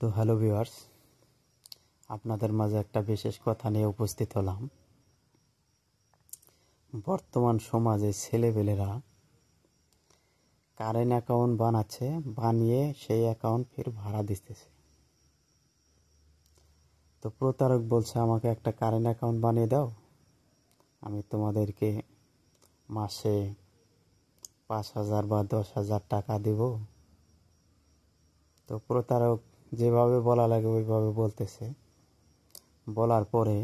তো hello viewers, আপনাদের মাঝে একটা বিশেষ কথা নিয়ে উপস্থিত হলাম। বর্তমান সমাজে ছেলেপেলেরা কারেন্ট অ্যাকাউন্ট বানাচ্ছে, বানিয়ে সেই অ্যাকাউন্ট ফের ভাড়া দিতেছে। তো প্রতারক বলছে আমাকে একটা কারেন্ট অ্যাকাউন্ট বানিয়ে দাও, আমি তোমাদেরকে মাসে 5,000 বা 10,000 টাকা দেব। তো প্রতারক যেভাবে বলা লাগে ওইভাবে বলতেছে। বলার পরে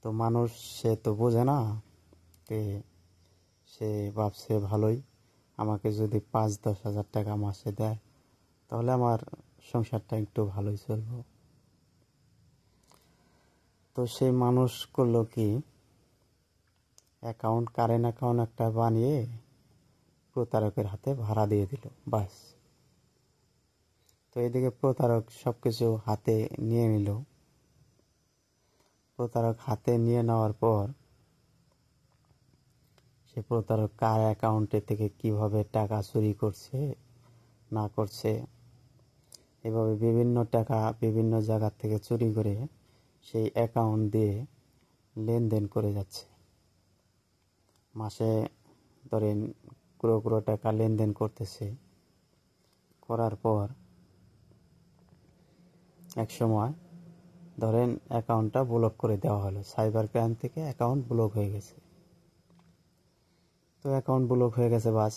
তো মানুষ সে তো বোঝে না, সে ভাবছে ভালোই, আমাকে যদি 5-10 হাজার টাকা মাসে দেয় তাহলে আমার সংসারটা একটু ভালোই চলব। তো সেই মানুষ করলো কি, কারেন্ট অ্যাকাউন্ট একটা বানিয়ে প্রতারকের হাতে ভাড়া দিয়ে দিল, বাস। তো এদিকে প্রতারক সব কিছু হাতে নিয়ে নিল। প্রতারক হাতে নিয়ে নেওয়ার পর সে প্রতারক কার অ্যাকাউন্টে থেকে কিভাবে টাকা চুরি করছে না করছে, এভাবে বিভিন্ন টাকা বিভিন্ন জায়গা থেকে চুরি করে সেই অ্যাকাউন্ট দিয়ে লেনদেন করে যাচ্ছে। মাসে ধরেন ক্রো টাকা লেনদেন করতেছে। করার পর এক সময় ধরেন অ্যাকাউন্টটা ব্লক করে দেওয়া হলো, সাইবার ক্রাইম থেকে অ্যাকাউন্ট ব্লক হয়ে গেছে। তো অ্যাকাউন্ট ব্লক হয়ে গেছে, বাস।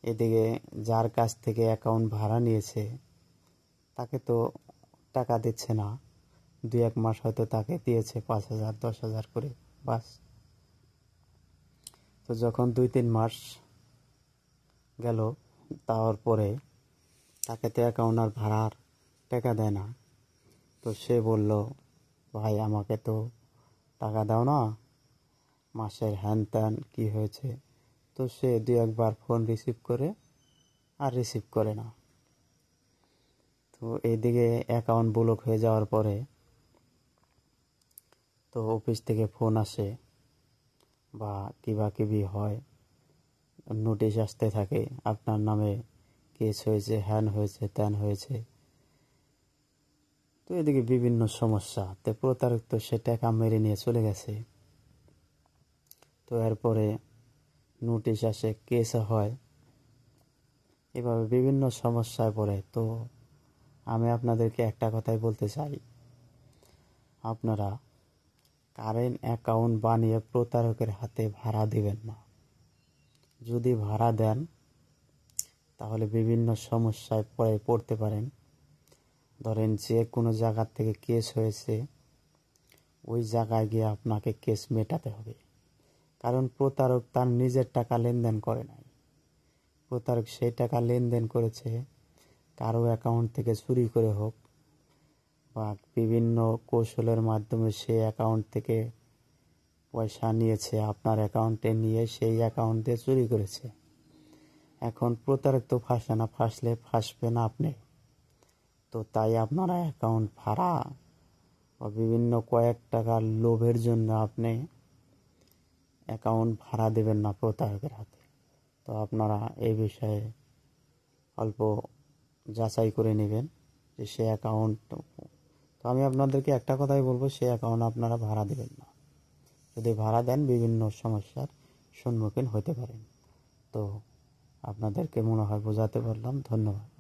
এদিকে যার কাছ থেকে অ্যাকাউন্ট ভাড়া নিয়েছে তাকে তো টাকা দিচ্ছে না, 2-1 মাস হয়তো তাকে দিয়েছে 5,000 10,000 করে, বাস। তো যখন 2-3 মাস গেল, তারপরে তাকে তো অ্যাকাউন্ট আর ভাড়ার টাকা দেয় না। তো সে বলল, ভাই আমাকে তো টাকা দাও না, মাসের হ্যান ত্যান কী হয়েছে। তো সে 2-1 বার ফোন রিসিভ করে আর রিসিভ করে না। তো এইদিকে অ্যাকাউন্ট ব্লক হয়ে যাওয়ার পরে তো অফিস থেকে ফোন আসে বা কিবাকিবি হয়, নোটিশ আসতে থাকে, আপনার নামে কেস হয়েছে, হ্যান হয়েছে, ত্যান হয়েছে। তো এদিকে বিভিন্ন সমস্যা। তো প্রতারক তো সে টাকা মেরে নিয়ে চলে গেছে। তো এরপরে নোটিশ আসে, কেস হয়, এভাবে বিভিন্ন সমস্যায় পড়ে। তো আমি আপনাদেরকে একটা কথাই বলতে চাই, আপনারা কারেন্ট অ্যাকাউন্ট বানিয়ে প্রতারকের হাতে ভাড়া দিবেন না। যদি ভাড়া দেন তাহলে বিভিন্ন সমস্যায় পড়তে পারেন। ধরেন যে কোনো জায়গা থেকে কেস হয়েছে, ওই জায়গায় গিয়ে আপনাকে কেস মেটাতে হবে। কারণ প্রতারক তার নিজের টাকা লেনদেন করে নাই, প্রতারক সেই টাকা লেনদেন করেছে কারো অ্যাকাউন্ট থেকে চুরি করে হোক বা বিভিন্ন কৌশলের মাধ্যমে সেই অ্যাকাউন্ট থেকে পয়সা নিয়েছে, আপনার অ্যাকাউন্টে নিয়ে সেই অ্যাকাউন্ট দিয়ে চুরি করেছে। এখন প্রতারক তো ফাঁসে না, ফাঁসবে না আপনি। তো তাই আপনারা অ্যাকাউন্ট ভাড়া বা বিভিন্ন কয়েক টাকার লোভের জন্য আপনি অ্যাকাউন্ট ভাড়া দেবেন না প্রতারকের হাতে। তো আপনারা এই বিষয়ে অল্প যাচাই করে নেবেন যে সে অ্যাকাউন্ট। তো আমি আপনাদেরকে একটা কথাই বলবো, সে অ্যাকাউন্ট আপনারা ভাড়া দেবেন না। যদি ভাড়া দেন বিভিন্ন সমস্যার সম্মুখীন হতে পারেন। তো আপনাদেরকে মনে হয় বোঝাতে পারলাম। ধন্যবাদ।